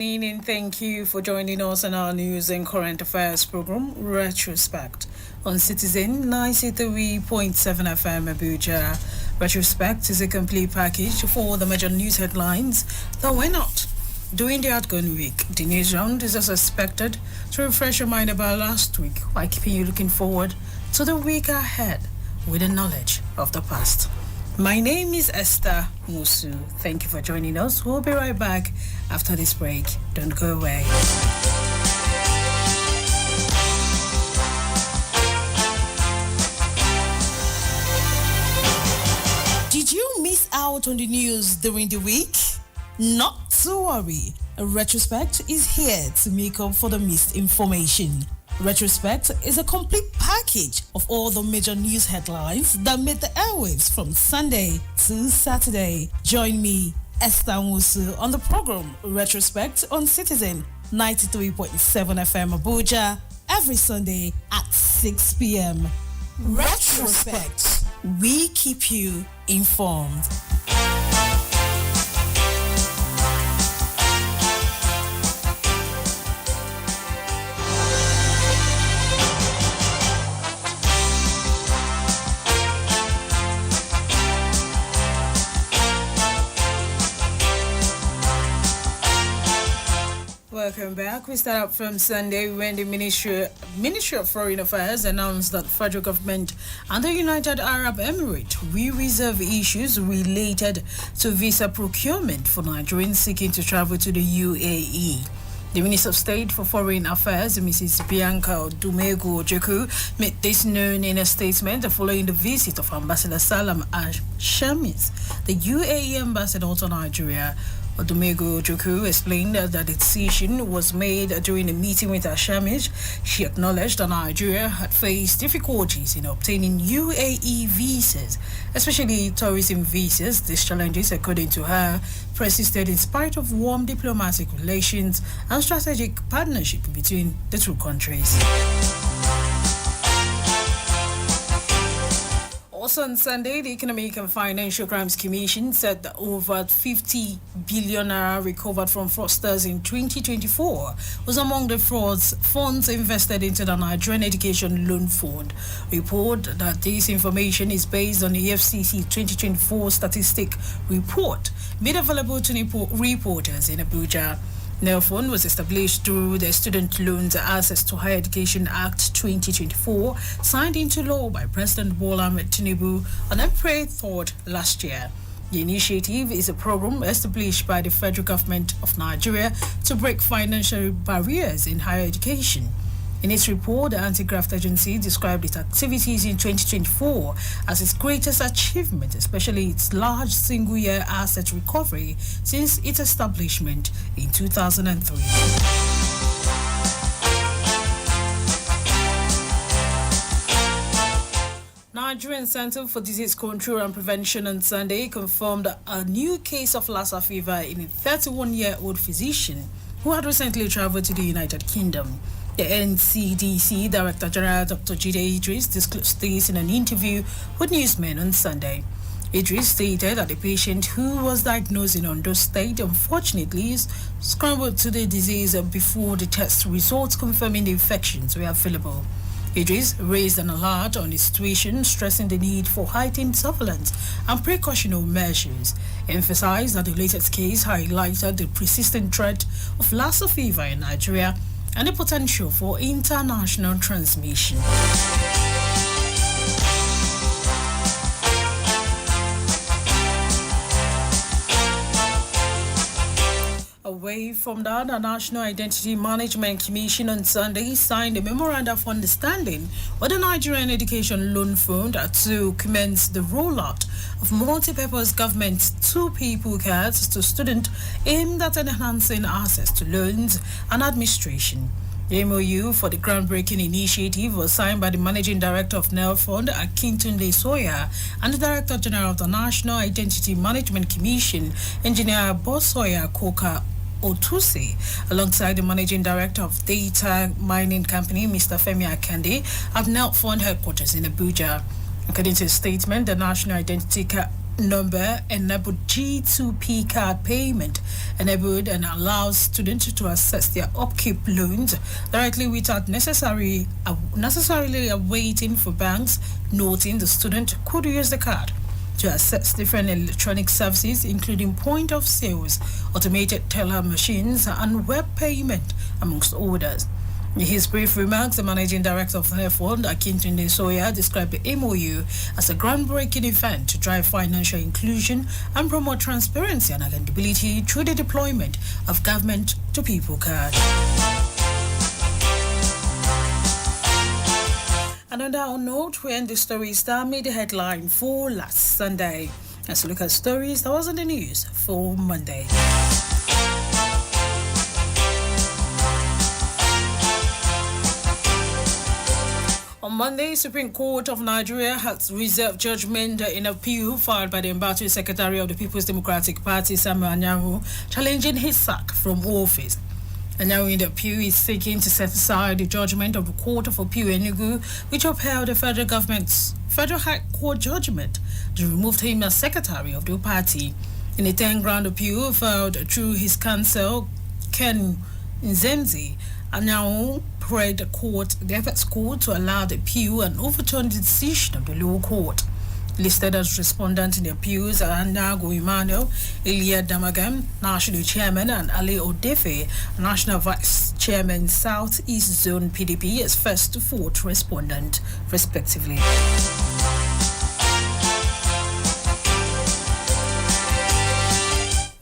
Evening. Thank you for joining us on our news and current affairs program, Retrospect on Citizen 93.7 FM Abuja. Retrospect is a complete package for the major news headlines that were not during the outgoing week. The news round is as expected to refresh your mind about last week while keeping you looking forward to the week ahead with the knowledge of the past. My name is Esther Musu. Thank you for joining us. We'll be right back after this break. Don't go away. Did you miss out on the news during the week? Not to worry. A Retrospect is here to make up for the missed information. Retrospect is a complete package of all the major news headlines that made the airwaves from Sunday to Saturday. Join me, Esther Musu, on the program Retrospect on Citizen 93.7 FM Abuja every Sunday at 6 p.m. Retrospect. We keep you informed. Welcome back. We start up from Sunday when the Ministry of Foreign Affairs announced that the federal government and the United Arab Emirates will reserve issues related to visa procurement for Nigerians seeking to travel to the UAE. The Minister of State for Foreign Affairs, Mrs. Bianca Dumego Ojukwu, made this known in a statement following the visit of Ambassador Salam Al-Shamis, the UAE ambassador to Nigeria. Odumego Ojukwu explained that the decision was made during a meeting with Ashamish. She acknowledged that Nigeria had faced difficulties in obtaining UAE visas, especially tourism visas. These challenges, according to her, persisted in spite of warm diplomatic relations and strategic partnership between the two countries. Also on Sunday, the Economic and Financial Crimes Commission said that over 50 billion naira recovered from fraudsters in 2024 was among the funds invested into the Nigerian Education Loan Fund. Report that this information is based on the FCC 2024 statistic report made available to reporters in Abuja. NELFON was established through the Student Loans Access to Higher Education Act 2024, signed into law by President Bola Ahmed Tinubu on April 3rd last year. The initiative is a program established by the federal government of Nigeria to break financial barriers in higher education. In its report, the Anti-Graft Agency described its activities in 2024 as its greatest achievement, especially its large single-year asset recovery since its establishment in 2003. Nigerian Center for Disease Control and Prevention on Sunday confirmed a new case of Lassa fever in a 31-year-old physician who had recently traveled to the United Kingdom. The NCDC Director General Dr. Jide Idris disclosed this in an interview with newsmen on Sunday. Idris stated that the patient who was diagnosed in Ondo State unfortunately succumbed to the disease before the test results confirming the infections were available. Idris raised an alert on the situation, stressing the need for heightened surveillance and precautionary measures, emphasized that the latest case highlighted the persistent threat of Lassa fever in Nigeria and the potential for international transmission. Away from that, the National Identity Management Commission on Sunday signed a memorandum of understanding with the Nigerian Education Loan Fund to commence the rollout of multi-purpose government two-people cards to students aimed at enhancing access to loans and administration. The MOU for the groundbreaking initiative was signed by the Managing Director of NEL Fund, Akintunde Soya, and the Director General of the National Identity Management Commission, Engineer Bosoya Koka Otuse, alongside the Managing Director of Data Mining Company, Mr. Femi Akande, at NEL Fund headquarters in Abuja. According to a statement, the National Identity number enabled G2P card payment, enabled and allows students to access their upkeep loans directly without necessarily waiting for banks, noting the student could use the card to access different electronic services, including point of sales, automated teller machines, and web payment, amongst others. In his brief remarks, the managing director of the fund, Akintunde Soya, described the MOU as a groundbreaking event to drive financial inclusion and promote transparency and accountability through the deployment of government-to-people cards. And on that note, we end the stories that made the headline for last Sunday. Let's look at stories that was in the news for Monday. On Monday, Supreme Court of Nigeria has reserved judgment in an appeal filed by the embattled Secretary of the People's Democratic Party, Samuel Anyanwu, challenging his sack from office. Anyanwu in the appeal is seeking to set aside the judgment of the Court of Appeal Enugu, which upheld the federal government's Federal High Court judgment to remove him as Secretary of the party. In a 10-ground appeal filed through his counsel, Ken Nzemzi, Anyanwu prayed the Apex Court to allow the appeal and overturn the decision of the lower court. Listed as respondents in the appeals are Nago Emmanuel, Elia Damagam, National Chairman, and Ali Odefe, National Vice Chairman, South East Zone PDP, as first to fourth respondent, respectively.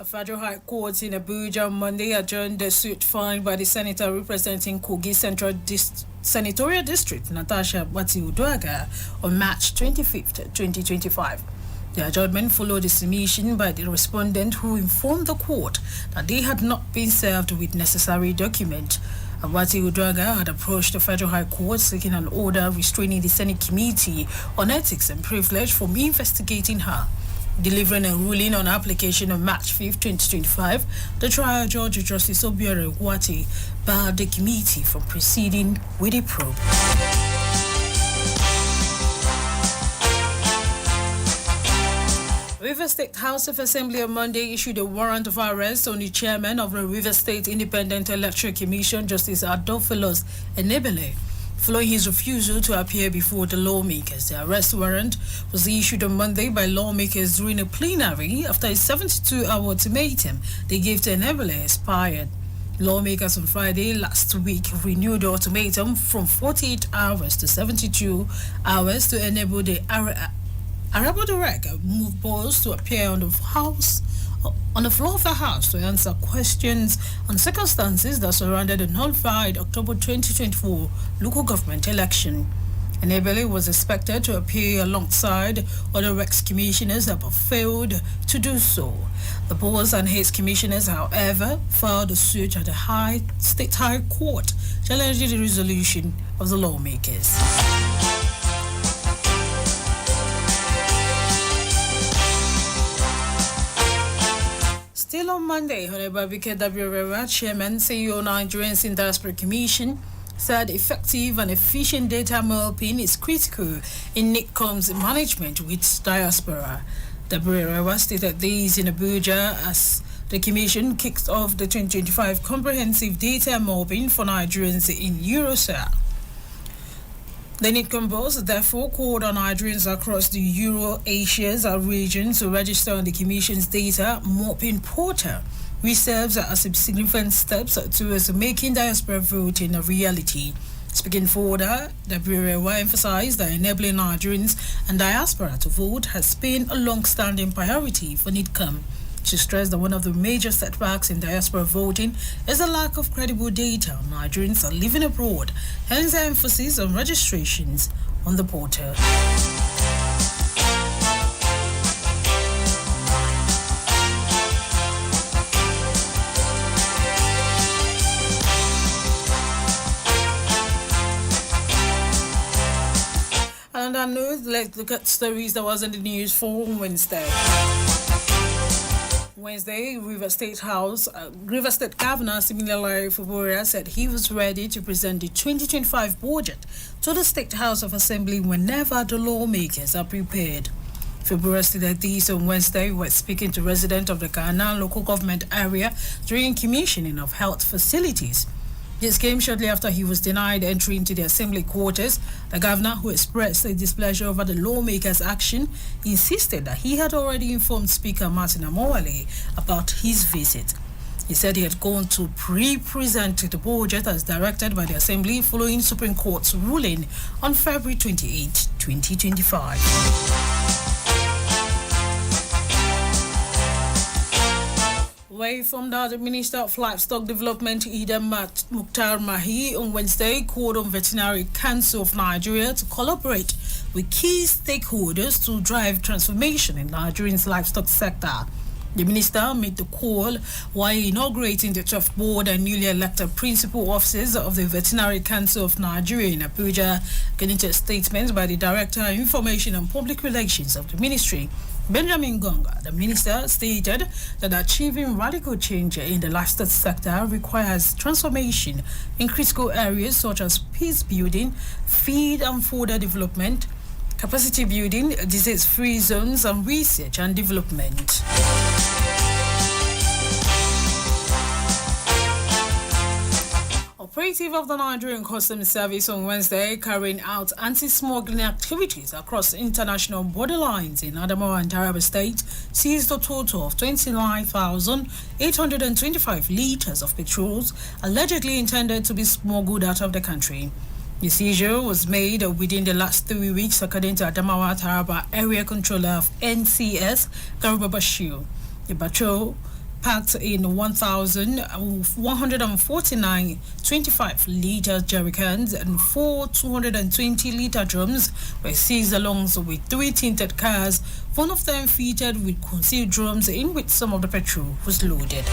Federal High Court in Abuja on Monday adjourned the suit filed by the senator representing Kogi Central Senatorial District, Natasha Bati-Uduaga, on March 25, 2025. The adjournment followed the submission by the respondent, who informed the court that they had not been served with necessary document. Bati-Uduaga had approached the Federal High Court seeking an order restraining the Senate Committee on Ethics and Privilege from investigating her. Delivering a ruling on application on March 5, 2025, the trial judge, Justice Obiore Gwati, barred the committee from proceeding with a probe. Rivers State House of Assembly on Monday issued a warrant of arrest on the chairman of the Rivers State Independent Electoral Commission, Justice Adolphus Enebele, following his refusal to appear before the lawmakers. The arrest warrant was issued on Monday by lawmakers during a plenary after a 72-hour ultimatum they gave to Enebele expired. Lawmakers on Friday last week renewed the ultimatum from 48 hours to 72 hours to enable the Arabodirek move balls to appear on the floor of the House to answer questions on circumstances that surrounded the nullified October 2024 local government election. Enebele was expected to appear alongside other Rex commissioners but failed to do so. The boss and his commissioners, however, filed a suit at the State High Court challenging the resolution of the lawmakers. Still on Monday, Honorable W. Chairman, CEO Nigerians in Diaspora Commission, said effective and efficient data mapping is critical in NICOM's management with diaspora. W. stated this in Abuja as the Commission kicked off the 2025 Comprehensive Data Mapping for Nigerians in Eurosur. The NICOM boss therefore called on Nigerians across the Euro-Asia region to register on the Commission's data mapping portal, which serves as a significant steps towards making diaspora voting a reality. Speaking further, the Bureau emphasized that enabling Nigerians and diaspora to vote has been a long-standing priority for NICOM. She stressed that one of the major setbacks in diaspora voting is the lack of credible data on Nigerians are living abroad, hence the emphasis on registrations on the portal. And on that note, let's look at stories that was in the news for Wednesday. River State Governor Similar Fuboria said he was ready to present the 2025 budget to the State House of Assembly whenever the lawmakers are prepared. February stated this on Wednesday when speaking to residents of the Ghana local government area during commissioning of health facilities. This came shortly after he was denied entry into the assembly quarters. The governor, who expressed his displeasure over the lawmakers' action, insisted that he had already informed Speaker Martin Amowale about his visit. He said he had gone to present the budget as directed by the Assembly following Supreme Court's ruling on February 28, 2025. Away from that, the Minister of Livestock Development, Ida Mukhtar Mahi, on Wednesday called on Veterinary Council of Nigeria to collaborate with key stakeholders to drive transformation in Nigeria's livestock sector. The minister made the call while inaugurating the 12th board and newly elected principal officers of the Veterinary Council of Nigeria in Abuja, according to a statement by the Director of Information and Public Relations of the ministry, Benjamin Gonga. The minister stated that achieving radical change in the livestock sector requires transformation in critical areas such as peace building, feed and fodder development, capacity building, disease-free zones, and research and development. Operative of the Nigerian Customs Service on Wednesday carrying out anti-smuggling activities across international borderlines in Adamawa and Taraba State seized a total of 29,825 litres of petrols allegedly intended to be smuggled out of the country. The seizure was made within the last 3 weeks, according to Adamawa Taraba Area Controller of NCS, Garuba Bashir. The patrol packed in 1,149 25-litre jerrycans and 4 220-litre drums were seized along with 3 tinted cars, one of them fitted with concealed drums in which some of the petrol was loaded.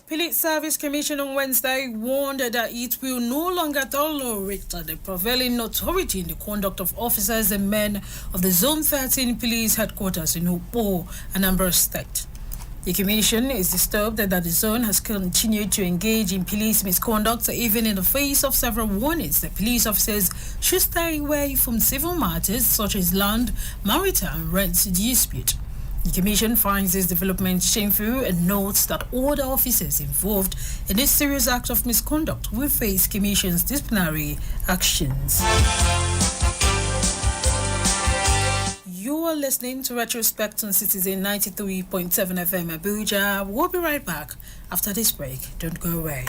Police Service Commission on Wednesday warned that it will no longer tolerate the prevailing authority in the conduct of officers and men of the Zone 13 Police Headquarters in Ukpo, Anambra State. The Commission is disturbed that the zone has continued to engage in police misconduct even in the face of several warnings that police officers should stay away from civil matters such as land, maritime, rent dispute. The Commission finds this development shameful and notes that all the officers involved in this serious act of misconduct will face Commission's disciplinary actions. You are listening to Retrospect on Citizen 93.7 FM Abuja. We'll be right back after this break. Don't go away.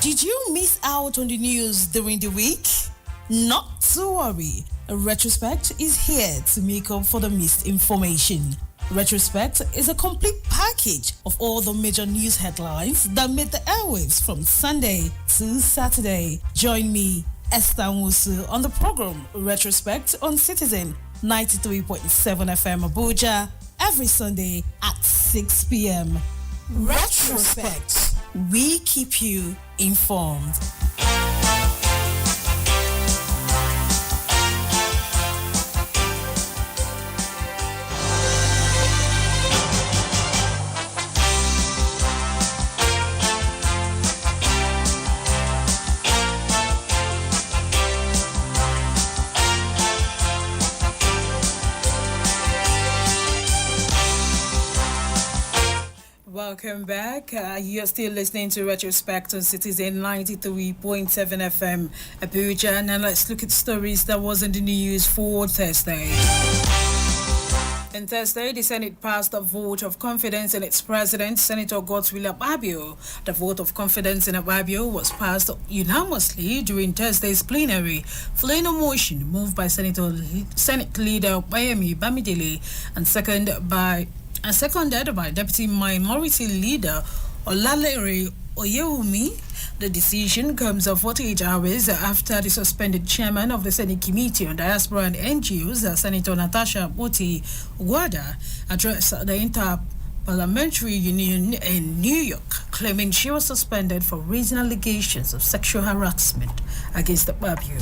Did you miss out on the news during the week? Not to worry. Retrospect is here to make up for the missed information. Retrospect is a complete package of all the major news headlines that made the airwaves from Sunday to Saturday. Join me, Esther Musu, on the program Retrospect on Citizen 93.7 FM Abuja every Sunday at 6 p.m. Retrospect. We keep you informed. Welcome back. You're still listening to Retrospect on Citizen 93.7 FM Abuja. Now let's look at stories that was in the news for Thursday. On Thursday, the Senate passed a vote of confidence in its president, Senator Godswill Akpabio. The vote of confidence in Akpabio was passed unanimously during Thursday's plenary, following a motion moved by Senate Leader Bayemi Bamidele and seconded by Deputy Minority Leader Olalere Oyewumi. The decision comes 48 hours after the suspended chairman of the Senate Committee on Diaspora and NGOs, Senator Natasha Boti Ugwada, addressed the Inter-Parliamentary Union in New York, claiming she was suspended for raising allegations of sexual harassment against Akpabio.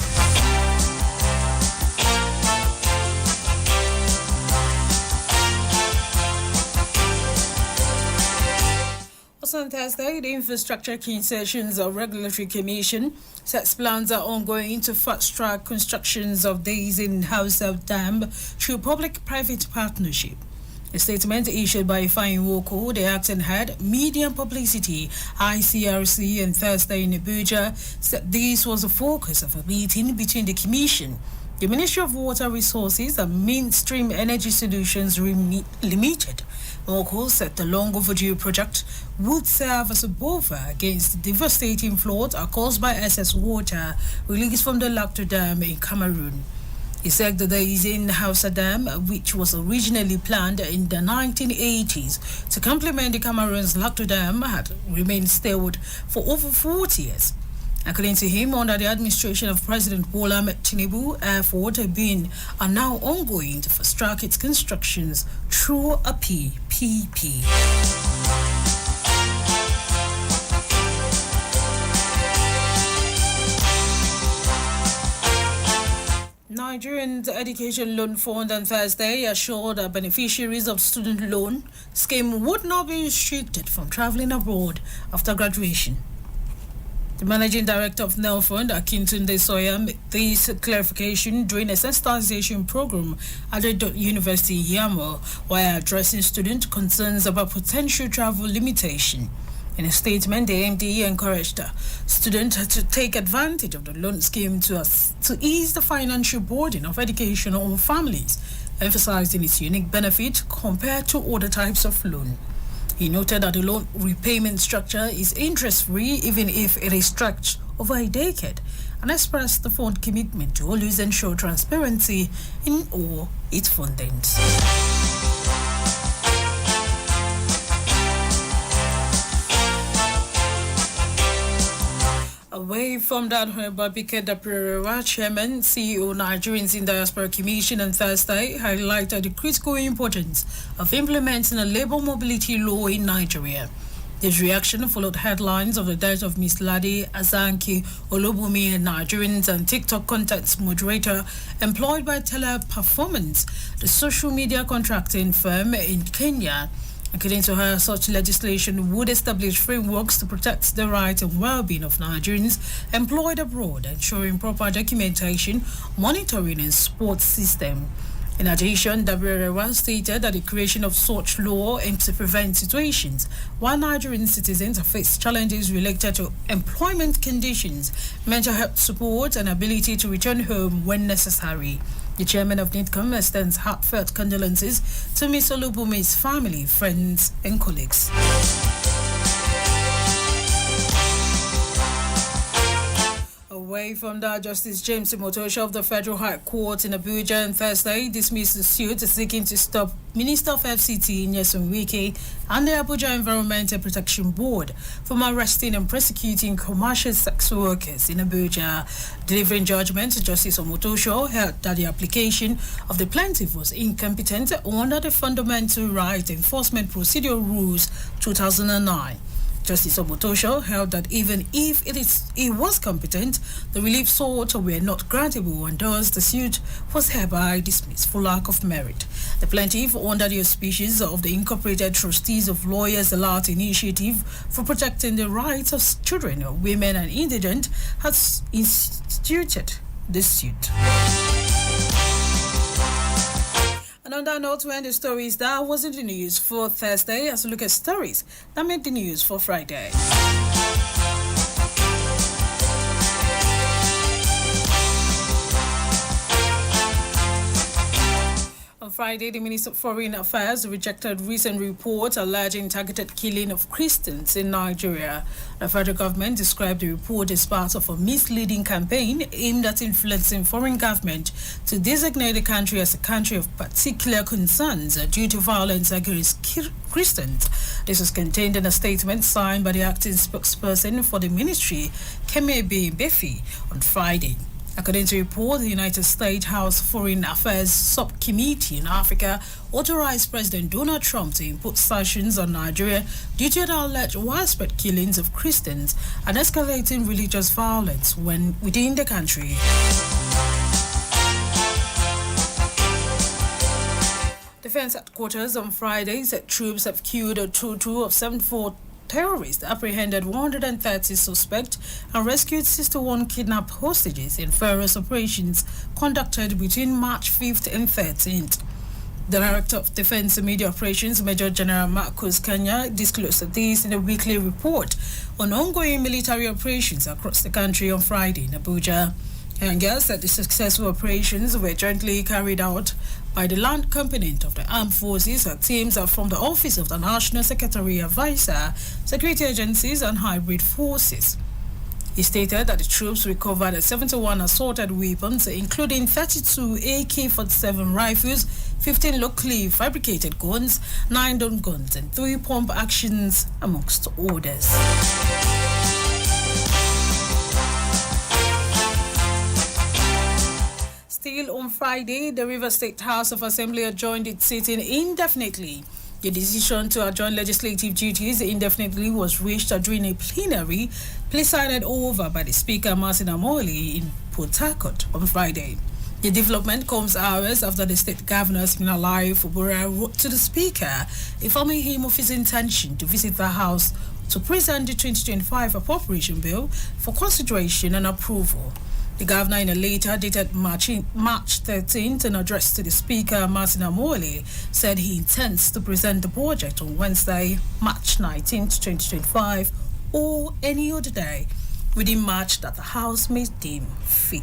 On Thursday, the Infrastructure Concessions Regulatory Commission says plans are ongoing to fast-track constructions of Daisy Hausa Dam through public-private partnership. A statement issued by Ifeanyi Nwoko, the acting head, Media and Publicity, ICRC, on Thursday in Abuja, said this was the focus of a meeting between the Commission, the Ministry of Water Resources and Mainstream Energy Solutions Limited. Nwoko said the long overdue project would serve as a buffer against devastating floods caused by excess water released from the Lacto Dam in Cameroon. He said that the Daisy Hausa Dam, which was originally planned in the 1980s to complement the Cameroon's Lacto Dam, had remained stalled for over 40 years. According to him, under the administration of President Bola Tinubu, efforts are now ongoing to fast-track its constructions through a PPP. Nigerian Education Loan Fund on Thursday assured that beneficiaries of student loan scheme would not be restricted from traveling abroad after graduation. The managing director of NEL Fund, Akintunde Soya, made this clarification during a sensitization program at the University in Yamo while addressing student concerns about potential travel limitation. In a statement, the MD encouraged students to take advantage of the loan scheme to ease the financial burden of education on families, emphasizing its unique benefit compared to other types of loan. He noted that the loan repayment structure is interest-free even if it is stretched over a decade, and expressed the fund commitment to always ensure transparency in all its fundings. Away from that, Babike Daprewa, Chairman, CEO, Nigerians in Diaspora Commission, on Thursday highlighted the critical importance of implementing a labor mobility law in Nigeria. This reaction followed headlines of the death of Ms. Ladi Azanki Olubumi, a Nigerian and TikTok content moderator employed by Teleperformance, the social media contracting firm in Kenya. According to her, such legislation would establish frameworks to protect the rights and well-being of Nigerians employed abroad, ensuring proper documentation, monitoring, and support system. In addition, Dabirewa stated that the creation of such law aims to prevent situations where Nigerian citizens face challenges related to employment conditions, mental health support, and ability to return home when necessary. The chairman of NITCOM extends heartfelt condolences to Ms. Olubumi's family, friends, and colleagues. Away from that, Justice James Imotosho of the Federal High Court in Abuja on Thursday dismissed the suit seeking to stop Minister of FCT Nyesom Wike and the Abuja Environmental Protection Board from arresting and prosecuting commercial sex workers in Abuja. Delivering judgment, Justice Omotosho held that the application of the plaintiff was incompetent under the Fundamental Right Enforcement Procedure Rules 2009. Justice Omotosho held that even if it was competent, the relief sought were not grantable, and thus the suit was hereby dismissed for lack of merit. The plaintiff, under the auspices of the Incorporated Trustees of Lawyers Alert Initiative for Protecting the Rights of Children, Women, and Indigent, has instituted this suit. And on that note, we end the stories that wasn't the news for Thursday, as we look at stories that made the news for Friday. On Friday, the Minister of Foreign Affairs rejected recent reports alleging targeted killing of Christians in Nigeria. The federal government described the report as part of a misleading campaign aimed at influencing foreign government to designate the country as a country of particular concerns due to violence against Christians. This was contained in a statement signed by the acting spokesperson for the ministry, Kemebe Befi, on Friday. According to a report, the United States House Foreign Affairs Subcommittee in Africa authorized President Donald Trump to impose sanctions on Nigeria due to the alleged widespread killings of Christians and escalating religious violence within the country. Defense headquarters on Friday said troops have killed a total of 74 terrorists apprehended 130 suspects and rescued 61 kidnapped hostages in various operations conducted between March 5th and 13th. The Director of Defense and Media Operations, Major General Marcus Kanya, disclosed this in a weekly report on ongoing military operations across the country on Friday in Abuja. Kanya said the successful operations were jointly carried out by the land component of the armed forces and teams from the Office of the National Secretary Advisor, security agencies and hybrid forces. He stated that the troops recovered 71 assaulted weapons, including 32 AK-47 rifles, 15 locally fabricated guns, 9 dome guns, and 3 pump actions, amongst others. Still on Friday, the Rivers State House of Assembly adjourned its sitting indefinitely. The decision to adjourn legislative duties indefinitely was reached during a plenary presided over by the Speaker Martin Amoli in Port Harcourt on Friday. The development comes hours after the state governor Siminalayi Fubura wrote to the Speaker, informing him of his intention to visit the House to present the 2025 appropriation bill for consideration and approval. The governor, in a letter dated March 13th, an address to the Speaker, Martin Amoli, said he intends to present the budget on Wednesday, March 19th, 2025, or any other day within March that the House may deem fit.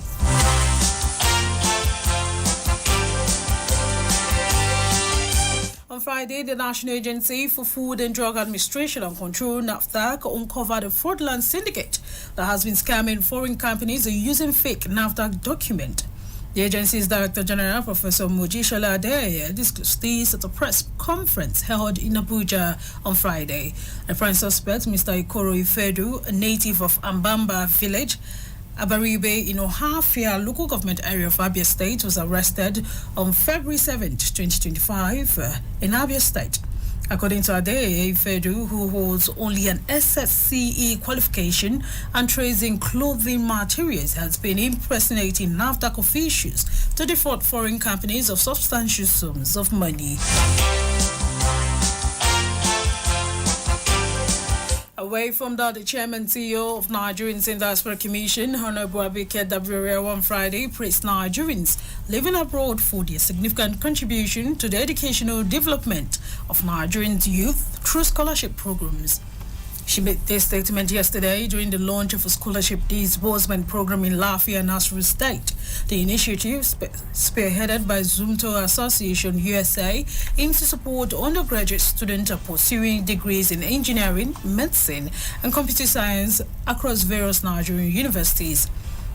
On Friday, the National Agency for Food and Drug Administration and Control, NAFDAC, uncovered a fraudulent syndicate that has been scamming foreign companies using fake NAFDAC document. The agency's Director General, Professor Mojisola Adeye, discussed this at a press conference held in Abuja on Friday. The prime suspect, Mr. Ikoro Ifedu, a native of Ambamba village, Abaribe in Ohafia local government area of Abia State, was arrested on February 7, 2025 in Abia State. According to Adeye, Ifedu, who holds only an SSCE qualification and trades in clothing materials, has been impersonating NAFDAC officials to defraud foreign companies of substantial sums of money. Away from that, the Chairman CEO of Nigerians in Diaspora Commission, Honorable Abike Dabrere, on Friday praised Nigerians living abroad for their significant contribution to the educational development of Nigerians youth through scholarship programs. She made this statement yesterday during the launch of a scholarship disbursement program in Lafia, Nasru State. The initiative, spearheaded by Zumto Association USA, aims to support undergraduate students pursuing degrees in engineering, medicine, and computer science across various Nigerian universities.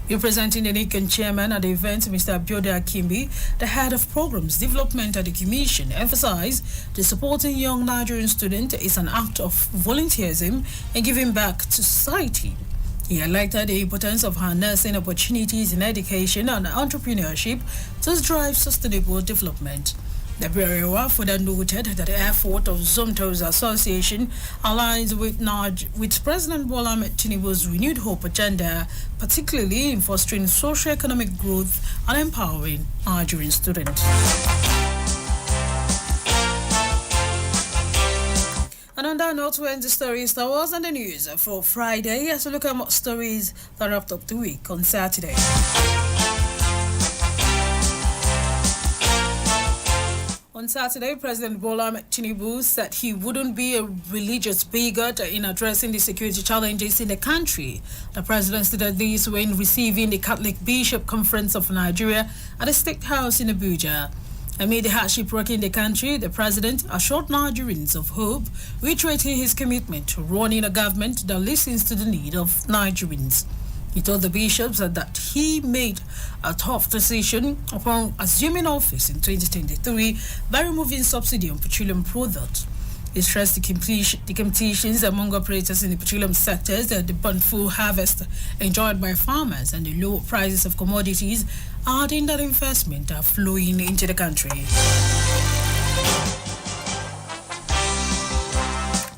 Representing the NICAN chairman at the event, Mr. Abiodun Akimbi, the head of programs development at the commission, emphasized the supporting young Nigerian students is an act of volunteerism and giving back to society. He highlighted the importance of harnessing opportunities in education and entrepreneurship to drive sustainable development. The Bureau further noted that the effort of Zumto's association aligns with President Bola Ahmed Tinubu's renewed hope agenda, particularly in fostering socio-economic growth and empowering Nigerian students. And on that note, we end the stories that was on the news for Friday as we look at more stories that wrapped up the week on Saturday. On Saturday, President Bola Ahmed Tinubu said he wouldn't be a religious bigot in addressing the security challenges in the country. The president stated this when receiving the Catholic Bishop Conference of Nigeria at the State House in Abuja. Amid the hardship rocking the country, the president assured Nigerians of hope, reiterating his commitment to running a government that listens to the need of Nigerians. He told the bishops that he made a tough decision upon assuming office in 2023 by removing subsidy on petroleum products. He stressed the competitions among operators in the petroleum sectors, the bountiful harvest enjoyed by farmers, and the low prices of commodities, adding that investment are flowing into the country.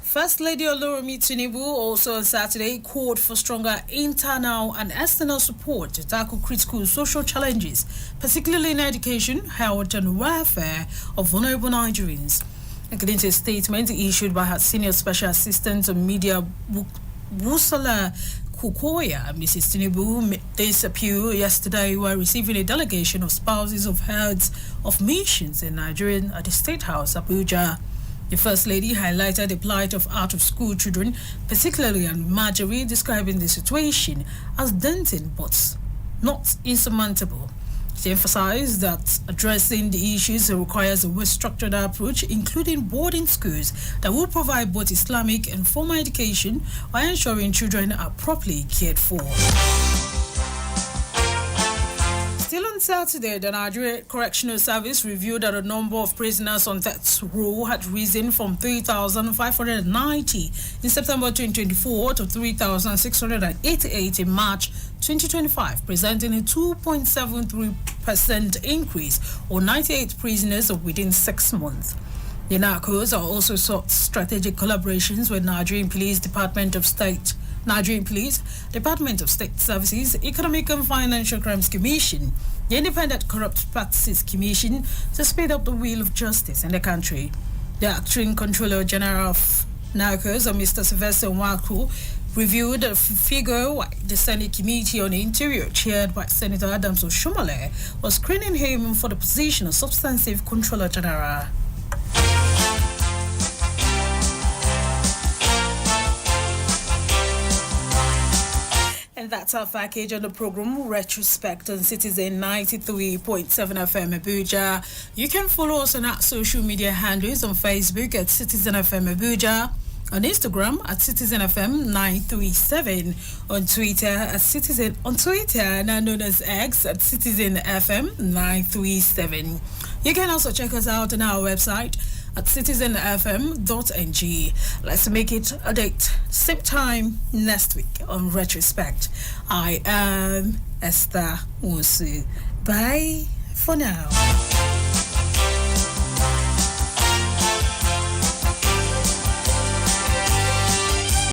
First Lady Olorunmi Tinubu also on Saturday called for stronger internal and external support to tackle critical social challenges, particularly in education, health, and welfare of vulnerable Nigerians. According to a statement issued by her senior special assistant on media, Busala Kukoya, Mrs. Tinubu made this appeal yesterday while receiving a delegation of spouses of heads of missions in Nigeria at the State House, Abuja. The First Lady highlighted the plight of out-of-school children, particularly on Marjorie, describing the situation as daunting but not insurmountable. She emphasized that addressing the issues requires a well-structured approach, including boarding schools that will provide both Islamic and formal education while ensuring children are properly cared for. Still on Saturday, the Nigeria Correctional Service revealed that the number of prisoners on death row had risen from 3,590 in September 2024 to 3,688 in March 2025, presenting a 2.73% increase, or 98 prisoners within 6 months. The narcos are also sought strategic collaborations with Nigerian Police, Department of State Services, Economic and Financial Crimes Commission, the Independent Corrupt Practices Commission to speed up the wheel of justice in the country. The Acting Controller General of Narcos, Mr. Sylvester Nwako, reviewed the figure the Senate Committee on the Interior, chaired by Senator Adams Oshomole, was screening him for the position of Substantive Controller General. And that's our package on the program, Retrospect on Citizen 93.7 FM Abuja. You can follow us on our social media handles on Facebook at Citizen FM Abuja, on Instagram at Citizen FM 937, on Twitter now known as X at Citizen FM 937. You can also check us out on our website at citizenfm.ng. Let's make it a date, same time next week on Retrospect. I am Esther Wusu. Bye for now.